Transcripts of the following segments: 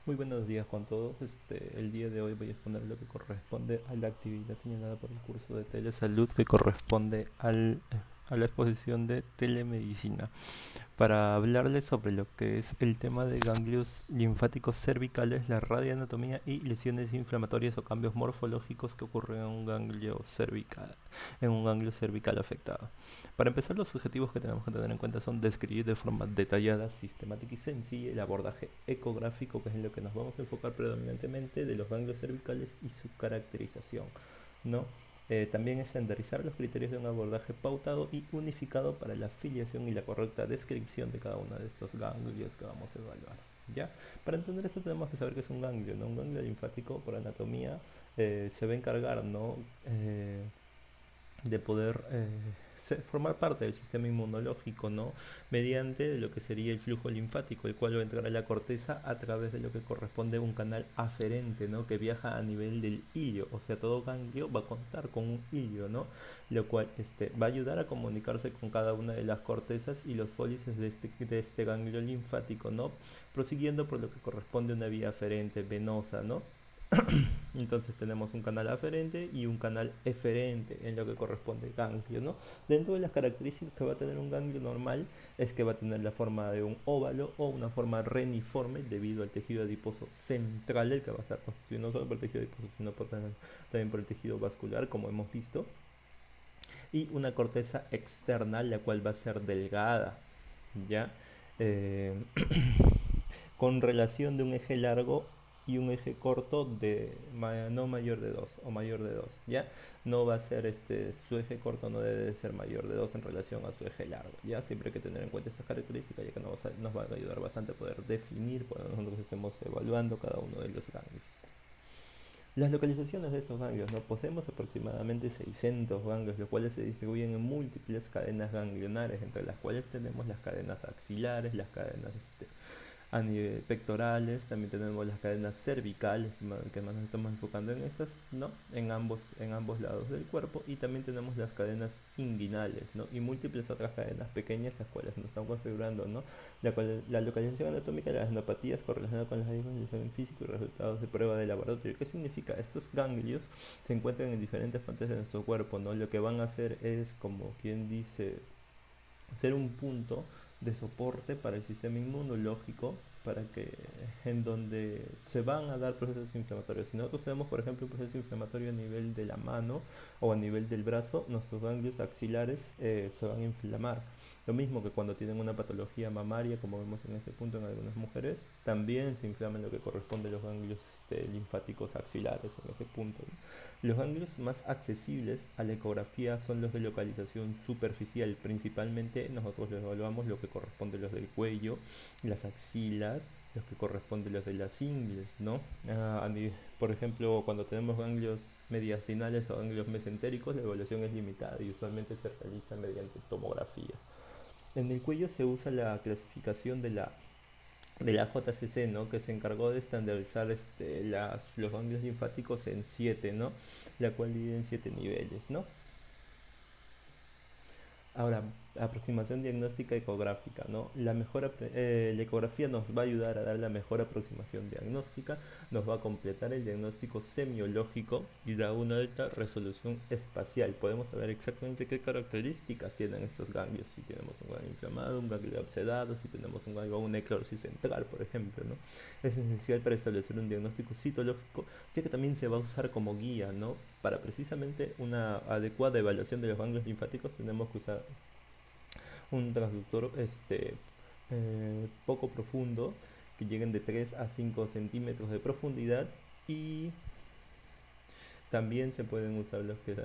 Muy buenos días con todos. El día de hoy voy a exponer lo que corresponde a la actividad señalada por el curso de telesalud que corresponde a la exposición de telemedicina para hablarles sobre lo que es el tema de ganglios linfáticos cervicales, la radioanatomía y lesiones inflamatorias o cambios morfológicos que ocurren en un ganglio cervical afectado. Para empezar, los objetivos que tenemos que tener en cuenta son describir de forma detallada, sistemática y sencilla el abordaje ecográfico, que es en lo que nos vamos a enfocar predominantemente, de los ganglios cervicales y su caracterización, ¿no? También estandarizar los criterios de un abordaje pautado y unificado para la filiación y la correcta descripción de cada uno de estos ganglios que vamos a evaluar. ¿Ya? Para entender esto tenemos que saber qué es un ganglio, ¿no? Un ganglio linfático, por anatomía, se va a encargar, ¿no? De poder formar parte del sistema inmunológico, ¿no? Mediante lo que sería el flujo linfático, el cual va a entrar a la corteza a través de lo que corresponde a un canal aferente, ¿no? Que viaja a nivel del ilio, o sea, todo ganglio va a contar con un ilio, ¿no? Lo cual va a ayudar a comunicarse con cada una de las cortezas y los fólices de este ganglio linfático, ¿no? Prosiguiendo por lo que corresponde a una vía aferente venosa, ¿no? Entonces tenemos un canal aferente y un canal eferente en lo que corresponde al ganglio, ¿no? Dentro de las características que va a tener un ganglio normal es que va a tener la forma de un óvalo o una forma reniforme debido al tejido adiposo central, el que va a estar constituido no solo por el tejido adiposo, sino también por el tejido vascular, como hemos visto, y una corteza externa, la cual va a ser delgada, ¿ya? Eh, con relación de un eje largo y un eje corto de no mayor de 2 o mayor de 2, ¿ya? No va a ser su eje corto no debe de ser mayor de 2 en relación a su eje largo, ¿ya? Siempre hay que tener en cuenta estas características, ya que nos va a ayudar bastante a poder definir cuando nosotros estemos evaluando cada uno de los ganglios. Las localizaciones de estos ganglios, ¿no? Poseemos aproximadamente 600 ganglios, los cuales se distribuyen en múltiples cadenas ganglionares, entre las cuales tenemos las cadenas axilares, las cadenas a nivel pectorales, también tenemos las cadenas cervicales, que más nos estamos enfocando en estas, ¿no? En ambos lados del cuerpo, y también tenemos las cadenas inguinales, ¿no? Y múltiples otras cadenas pequeñas, las cuales nos están configurando, ¿no? La localización anatómica de las enopatías correlacionada con las examen físico y resultados de prueba de laboratorio. ¿Qué significa? Estos ganglios se encuentran en diferentes partes de nuestro cuerpo, ¿no? Lo que van a hacer es, como quien dice, ser un punto de soporte para el sistema inmunológico, para que en donde se van a dar procesos inflamatorios. Si nosotros tenemos, por ejemplo, un proceso inflamatorio a nivel de la mano o a nivel del brazo, nuestros ganglios axilares se van a inflamar. Lo mismo que cuando tienen una patología mamaria, como vemos en este punto en algunas mujeres, también se inflaman lo que corresponde a los ganglios linfáticos axilares en ese punto, ¿no? Los ganglios más accesibles a la ecografía son los de localización superficial. Principalmente nosotros les evaluamos lo que corresponde a los del cuello, las axilas, los que corresponden a los de las ingles, ¿no? Por ejemplo, cuando tenemos ganglios mediastinales o ganglios mesentéricos, la evaluación es limitada y usualmente se realiza mediante tomografía. En el cuello se usa la clasificación de la JCC, ¿no? Que se encargó de estandarizar los ganglios linfáticos en 7, ¿no? La cual divide en 7 niveles, ¿no? Ahora, aproximación diagnóstica ecográfica, ¿no? La ecografía nos va a ayudar a dar la mejor aproximación diagnóstica, nos va a completar el diagnóstico semiológico y da una alta resolución espacial. Podemos saber exactamente qué características tienen estos ganglios, si tenemos un ganglio inflamado, un ganglio abscedado, si tenemos un ganglio o una eclorosis central, por ejemplo, ¿no? Es esencial para establecer un diagnóstico citológico, ya que también se va a usar como guía, ¿no? Para precisamente una adecuada evaluación de los ganglios linfáticos tenemos que usar un transductor poco profundo, que lleguen de 3 a 5 centímetros de profundidad, y también se pueden usar los que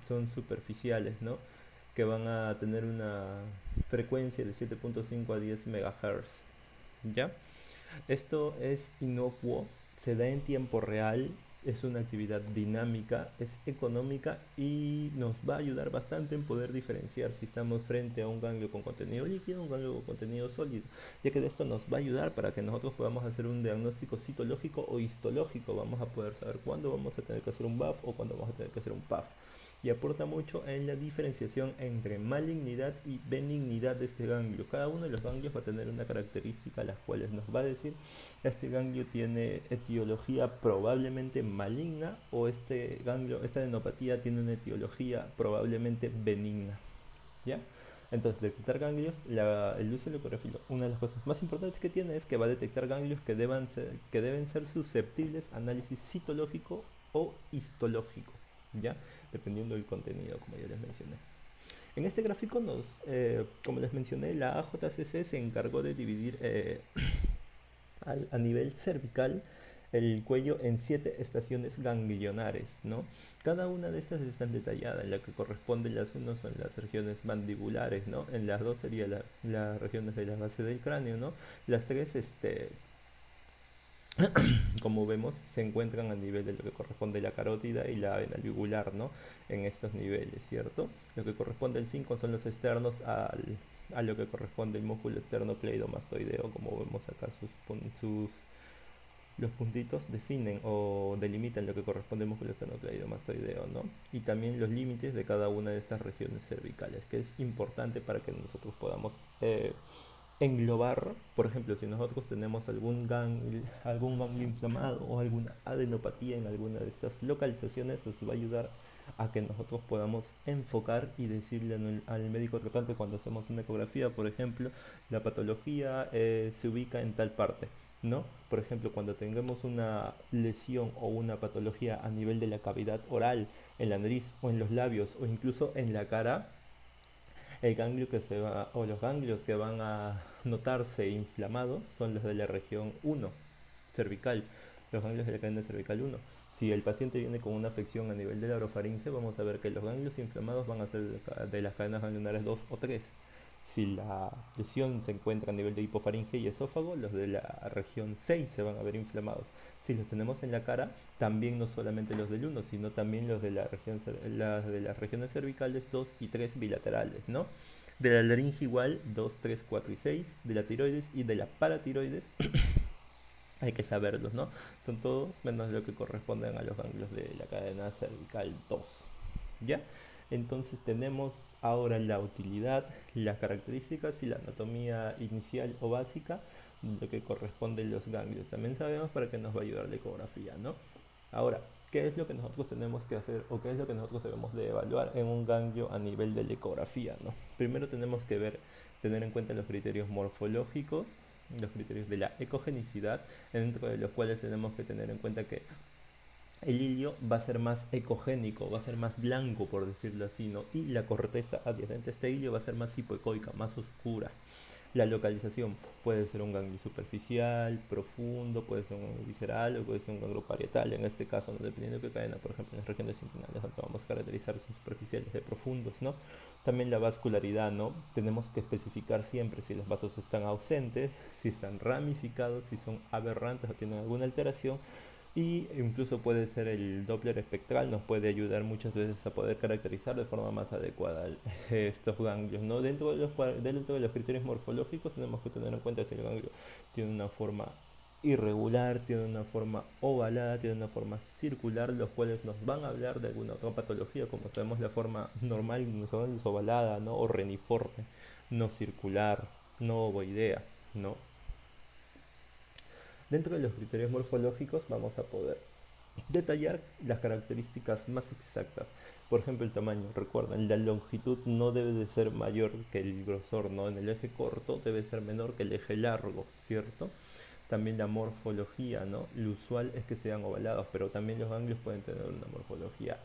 son superficiales, ¿no? Que van a tener una frecuencia de 7.5 a 10 MHz, ¿ya? Esto es inocuo, se da en tiempo real, es una actividad dinámica, es económica y nos va a ayudar bastante en poder diferenciar si estamos frente a un ganglio con contenido líquido o un ganglio con contenido sólido, ya que de esto nos va a ayudar para que nosotros podamos hacer un diagnóstico citológico o histológico. Vamos a poder saber cuándo vamos a tener que hacer un BAF o cuándo vamos a tener que hacer un PAF. y aporta mucho en la diferenciación entre malignidad y benignidad de este ganglio. Cada uno de los ganglios va a tener una característica las cuales nos va a decir este ganglio tiene etiología probablemente maligna o este ganglio, esta adenopatía tiene una etiología probablemente benigna. ¿Ya? Entonces, detectar ganglios, el uso del ecografilo, una de las cosas más importantes que tiene es que va a detectar ganglios que deben ser susceptibles a análisis citológico o histológico, ¿ya? Dependiendo del contenido, como ya les mencioné. En este gráfico, como les mencioné, la AJCC se encargó de dividir a nivel cervical el cuello en 7 estaciones ganglionares, ¿no? Cada una de estas están detalladas. En la que corresponde las uno son las regiones mandibulares, ¿no? En las dos serían las regiones de la base del cráneo, ¿no? Las tres, como vemos, se encuentran a nivel de lo que corresponde la carótida y la vena yugular, ¿no? En estos niveles, ¿cierto? Lo que corresponde al 5 son los externos a lo que corresponde el músculo esternocleidomastoideo, como vemos acá los puntitos definen o delimitan lo que corresponde al músculo esternocleidomastoideo, ¿no? Y también los límites de cada una de estas regiones cervicales, que es importante para que nosotros podamos englobar, por ejemplo, si nosotros tenemos algún ganglio inflamado o alguna adenopatía en alguna de estas localizaciones, nos va a ayudar a que nosotros podamos enfocar y decirle al médico tratante cuando hacemos una ecografía, por ejemplo, la patología se ubica en tal parte, ¿no? Por ejemplo, cuando tengamos una lesión o una patología a nivel de la cavidad oral, en la nariz o en los labios o incluso en la cara, el ganglio que se va, o los ganglios que van a notarse inflamados son los de la región 1, cervical, los ganglios de la cadena cervical 1. Si el paciente viene con una afección a nivel de la orofaringe, vamos a ver que los ganglios inflamados van a ser de las cadenas ganglionares 2 o 3. Si la lesión se encuentra a nivel de hipofaringe y esófago, los de la región 6 se van a ver inflamados. Si los tenemos en la cara, también no solamente los del 1, sino también los de las regiones cervicales 2 y 3 bilaterales, ¿no? De la laringe igual 2, 3, 4 y 6, de la tiroides y de la paratiroides hay que saberlos, ¿no? Son todos menos lo que corresponden a los ganglios de la cadena cervical 2. ¿Ya? Entonces tenemos ahora la utilidad, las características y la anatomía inicial o básica de lo que corresponde a los ganglios. También sabemos para qué nos va a ayudar la ecografía, ¿no? Ahora, ¿qué es lo que nosotros tenemos que hacer o qué es lo que nosotros debemos de evaluar en un ganglio a nivel de la ecografía, ¿no? Primero tenemos que tener en cuenta los criterios morfológicos, los criterios de la ecogenicidad, dentro de los cuales tenemos que tener en cuenta que el hilio va a ser más ecogénico, va a ser más blanco, por decirlo así, ¿no? Y la corteza adyacente a este hilio va a ser más hipoecoica, más oscura. La localización puede ser un ganglio superficial, profundo, puede ser un ganglio visceral o puede ser un ganglio parietal. En este caso, ¿no? Dependiendo de qué cadena, por ejemplo, en las regiones inguinales, donde vamos a caracterizar si superficiales de profundos, ¿no? También la vascularidad, ¿no? Tenemos que especificar siempre si los vasos están ausentes, si están ramificados, si son aberrantes o tienen alguna alteración, y incluso puede ser el Doppler espectral, nos puede ayudar muchas veces a poder caracterizar de forma más adecuada estos ganglios, ¿no? Dentro de los criterios morfológicos tenemos que tener en cuenta si el ganglio tiene una forma irregular, tiene una forma ovalada, tiene una forma circular, los cuales nos van a hablar de alguna otra patología, como sabemos la forma normal es ovalada, ¿no? O reniforme, no circular, no ovoidea, ¿no? Dentro de los criterios morfológicos vamos a poder detallar las características más exactas. Por ejemplo, el tamaño. Recuerden, la longitud no debe de ser mayor que el grosor, ¿no? En el eje corto debe ser menor que el eje largo, ¿cierto? También la morfología, ¿no? Lo usual es que sean ovalados, pero también los ganglios pueden tener una morfología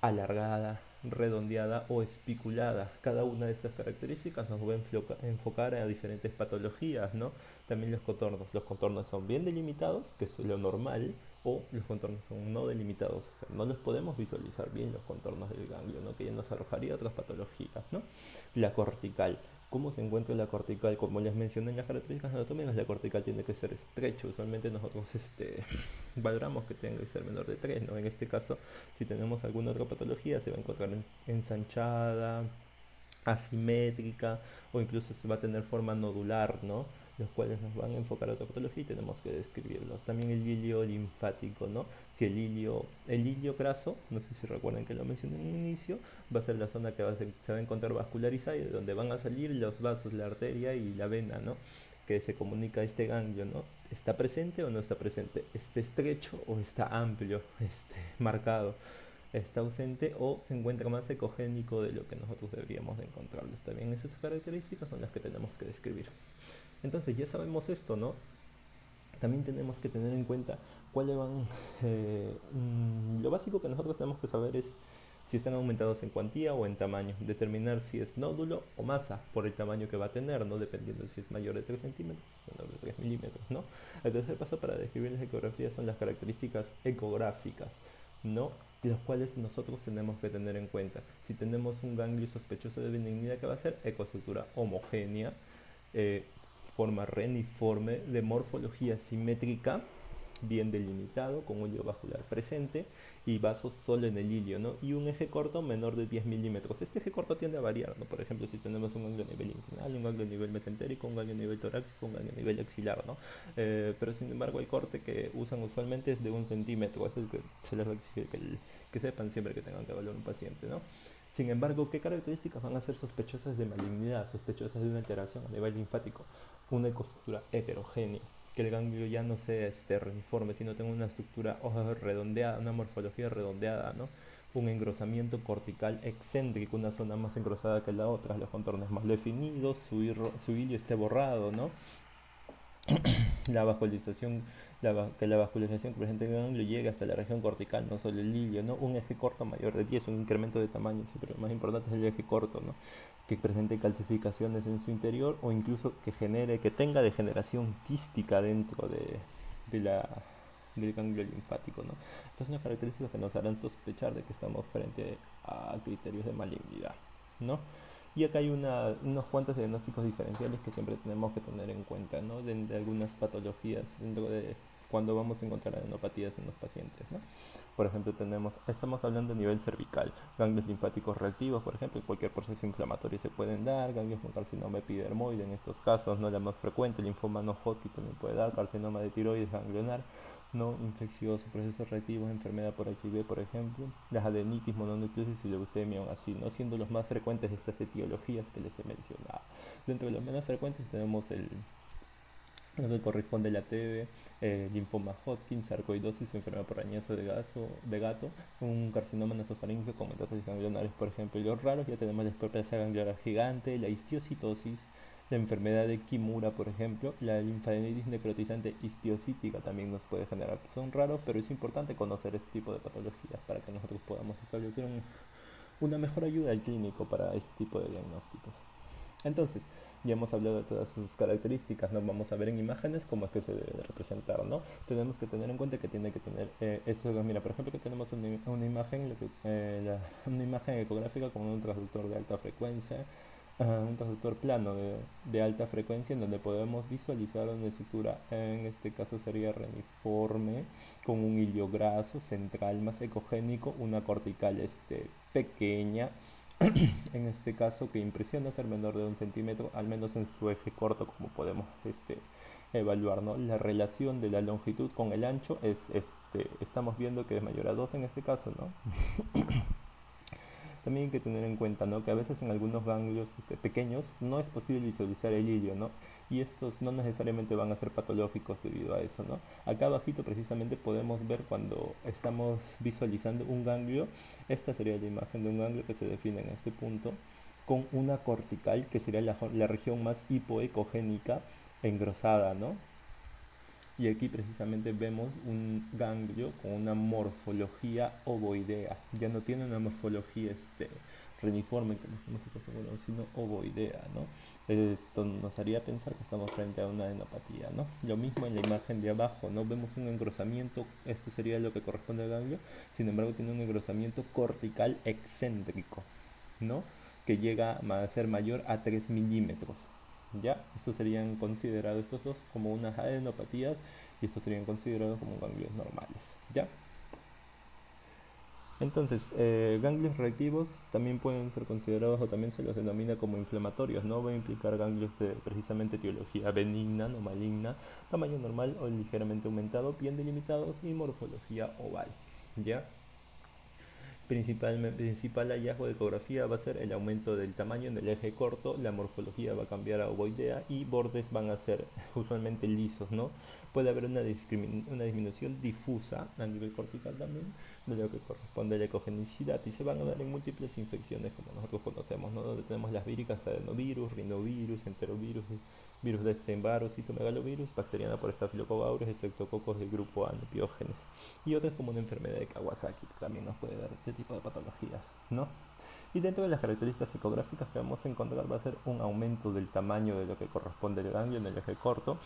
alargada, redondeada o espiculada. Cada una de estas características nos va a enfocar a diferentes patologías, ¿no? También los contornos. Los contornos son bien delimitados, que es lo normal, o los contornos son no delimitados. O sea, no los podemos visualizar bien los contornos del ganglio, ¿no? Que ya nos arrojaría otras patologías, ¿no? La cortical. ¿Cómo se encuentra la cortical? Como les mencioné en las características anatómicas, la cortical tiene que ser estrecho. Usualmente nosotros valoramos que tenga que ser menor de 3, ¿no? En este caso, si tenemos alguna otra patología, se va a encontrar ensanchada, asimétrica o incluso se va a tener forma nodular, ¿no? los cuales nos van a enfocar a otra patología y tenemos que describirlos. También el hilio linfático, ¿no? Si el hilio graso, no sé si recuerdan que lo mencioné en un inicio, va a ser la zona que se va a encontrar vascularizada y de donde van a salir los vasos, la arteria y la vena, ¿no? Que se comunica a este ganglio, ¿no? ¿Está presente o no está presente? ¿Está estrecho o está amplio, marcado? ¿Está ausente o se encuentra más ecogénico de lo que nosotros deberíamos de encontrarlos? También esas características son las que tenemos que describir. Entonces ya sabemos esto, ¿no? También tenemos que tener en cuenta cuáles van... lo básico que nosotros tenemos que saber es si están aumentados en cuantía o en tamaño, determinar si es nódulo o masa por el tamaño que va a tener, ¿no? Dependiendo si es mayor de 3 centímetros o menor de 3 milímetros, ¿no? El tercer paso para describir las ecografías son las características ecográficas, ¿no? Los cuales nosotros tenemos que tener en cuenta. Si tenemos un ganglio sospechoso de benignidad, ¿qué va a ser? Ecoestructura homogénea, eh, forma reniforme, de morfología simétrica, bien delimitado, con un hilio vascular presente y vasos solo en el hilio, ¿no? Y un eje corto menor de 10 milímetros. Este eje corto tiende a variar, ¿no? Por ejemplo, si tenemos un ganglio a nivel inguinal, un ganglio a nivel mesentérico, un ganglio a nivel torácico, un ganglio a nivel axilar, ¿no? Pero sin embargo, el corte que usan usualmente es de 1 centímetro. Es el que se les va a exigir que sepan siempre que tengan que evaluar un paciente, ¿no? Sin embargo, ¿qué características van a ser sospechosas de malignidad, sospechosas de una alteración a nivel linfático? Una ecoestructura heterogénea, que el ganglio ya no sea reniforme, sino tenga una estructura redondeada, una morfología redondeada, ¿no? Un engrosamiento cortical excéntrico, una zona más engrosada que la otra, los contornos más definidos, su hilio esté borrado, ¿no? La vascularización, que la vascularización que presenta el ganglio llegue hasta la región cortical, no solo el hilio, ¿no? Un eje corto mayor de 10, un incremento de tamaño, sí, pero lo más importante es el eje corto, ¿no? Que presente calcificaciones en su interior o incluso que tenga degeneración quística dentro de la, del ganglio linfático, ¿no? Estas son las características que nos harán sospechar de que estamos frente a criterios de malignidad, ¿no? Y acá hay unos cuantos diagnósticos diferenciales que siempre tenemos que tener en cuenta, ¿no? De algunas patologías dentro de cuando vamos a encontrar adenopatías en los pacientes, ¿no? Por ejemplo, estamos hablando a nivel cervical, ganglios linfáticos reactivos, por ejemplo, cualquier proceso inflamatorio se pueden dar, ganglios con carcinoma epidermoide en estos casos, no la más frecuente, linfoma no Hodgkin también puede dar, carcinoma de tiroides ganglionar, no infeccioso, procesos reactivos, enfermedad por HIV, por ejemplo, las adenitis, mononucleosis y leucemia, aún así, no siendo los más frecuentes de estas etiologías que les he mencionado. Dentro de los menos frecuentes tenemos lo que corresponde a la TB, linfoma Hodgkin, sarcoidosis, enfermedad por arañazo de gato, un carcinoma nasofaríngeo con metástasis ganglionares, por ejemplo. Y los raros ya tenemos la displasia ganglionar gigante, la histiocitosis, la enfermedad de Kimura, por ejemplo, la linfadenitis necrotizante histiocítica también nos puede generar. Son raros, pero es importante conocer este tipo de patologías para que nosotros podamos establecer una mejor ayuda al clínico para este tipo de diagnósticos. Entonces, ya hemos hablado de todas sus características, ¿no? Vamos a ver en imágenes cómo es que se debe de representar, ¿no? Tenemos que tener en cuenta que tiene que tener esto, mira, por ejemplo, que tenemos una imagen ecográfica con un transductor de alta frecuencia, un transductor plano de alta frecuencia en donde podemos visualizar una estructura, en este caso sería reniforme, con un hilio graso central más ecogénico, una cortical pequeña, en este caso que impresiona ser menor de 1 centímetro, al menos en su eje corto, como podemos evaluar, ¿no? La relación de la longitud con el ancho estamos viendo que es mayor a 2 en este caso, ¿no? También hay que tener en cuenta, ¿no? Que a veces en algunos ganglios pequeños no es posible visualizar el hilio, ¿no? Y estos no necesariamente van a ser patológicos debido a eso, ¿no? Acá abajito precisamente podemos ver cuando estamos visualizando un ganglio. Esta sería la imagen de un ganglio que se define en este punto con una cortical que sería la región más hipoecogénica engrosada, ¿no? Y aquí precisamente vemos un ganglio con una morfología ovoidea. Ya no tiene una morfología reniforme, como se acostumbró, sino ovoidea, ¿no? Esto nos haría pensar que estamos frente a una adenopatía, ¿no? Lo mismo en la imagen de abajo, ¿no? Vemos un engrosamiento, esto sería lo que corresponde al ganglio, sin embargo tiene un engrosamiento cortical excéntrico, ¿no? Que llega a ser mayor a 3 milímetros. ¿Ya? Estos serían considerados estos dos como unas adenopatías y estos serían considerados como ganglios normales. ¿Ya? Entonces, ganglios reactivos también pueden ser considerados o también se los denomina como inflamatorios, ¿no? Va a implicar ganglios de precisamente etiología benigna, no maligna, tamaño normal o ligeramente aumentado, bien delimitados y morfología oval, ¿ya? Principal hallazgo de ecografía va a ser el aumento del tamaño en el eje corto, la morfología va a cambiar a ovoidea y bordes van a ser usualmente lisos, ¿no? Puede haber una disminución difusa a nivel cortical también de lo que corresponde a la ecogenicidad y se van a dar en múltiples infecciones como nosotros conocemos, ¿no? Donde tenemos las víricas, adenovirus, rinovirus, enterovirus, virus de Epstein-Barr, citomegalovirus, bacteriana por Staphylococcus aureus, estreptococos del grupo A, nepiógenes y otras como una enfermedad de Kawasaki, que también nos puede dar este tipo de patologías, ¿no? Y dentro de las características ecográficas que vamos a encontrar va a ser un aumento del tamaño de lo que corresponde al ganglio en el eje corto.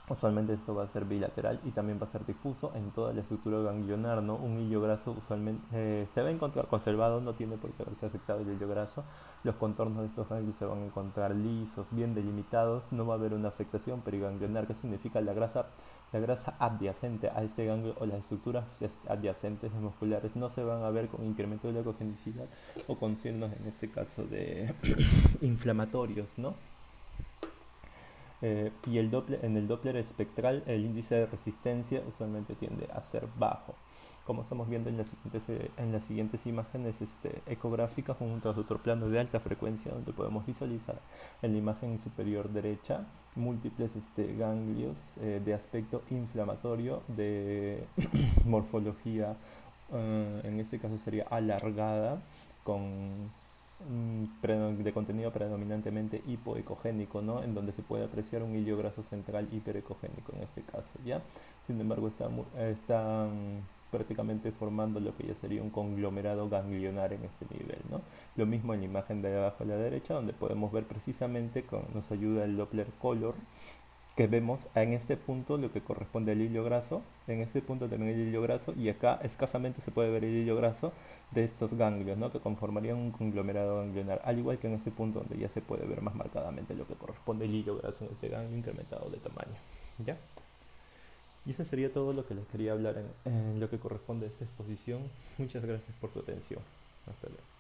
Usualmente esto va a ser bilateral y también va a ser difuso en toda la estructura ganglionar, ¿no? Un hilo graso usualmente se va a encontrar conservado, no tiene por qué haberse afectado el hilo graso. Los contornos de estos ganglios se van a encontrar lisos, bien delimitados, no va a haber una afectación periganglionar, que significa la grasa adyacente a este ganglio o las estructuras adyacentes musculares no se van a ver con incremento de la ecogenicidad o con signos en este caso de inflamatorios, ¿no? Y en el Doppler espectral el índice de resistencia usualmente tiende a ser bajo. Como estamos viendo en las siguientes imágenes ecográficas, un otro plano de alta frecuencia donde podemos visualizar en la imagen superior derecha múltiples ganglios de aspecto inflamatorio de morfología, en este caso sería alargada, con de contenido predominantemente hipoecogénico, ¿no? En donde se puede apreciar un hilo graso central hiperecogénico en este caso, ¿ya? Sin embargo, está prácticamente formando lo que ya sería un conglomerado ganglionar en ese nivel, ¿no? Lo mismo en la imagen de abajo a la derecha, donde podemos ver precisamente, nos ayuda el Doppler Color, que vemos en este punto lo que corresponde al hilo graso, en este punto también el hilo graso, y acá escasamente se puede ver el hilo graso de estos ganglios, ¿no? Que conformarían un conglomerado ganglionar, al igual que en este punto donde ya se puede ver más marcadamente lo que corresponde al hilo graso en este ganglio incrementado de tamaño, ¿ya? Y eso sería todo lo que les quería hablar en lo que corresponde a esta exposición. Muchas gracias por su atención. Hasta luego.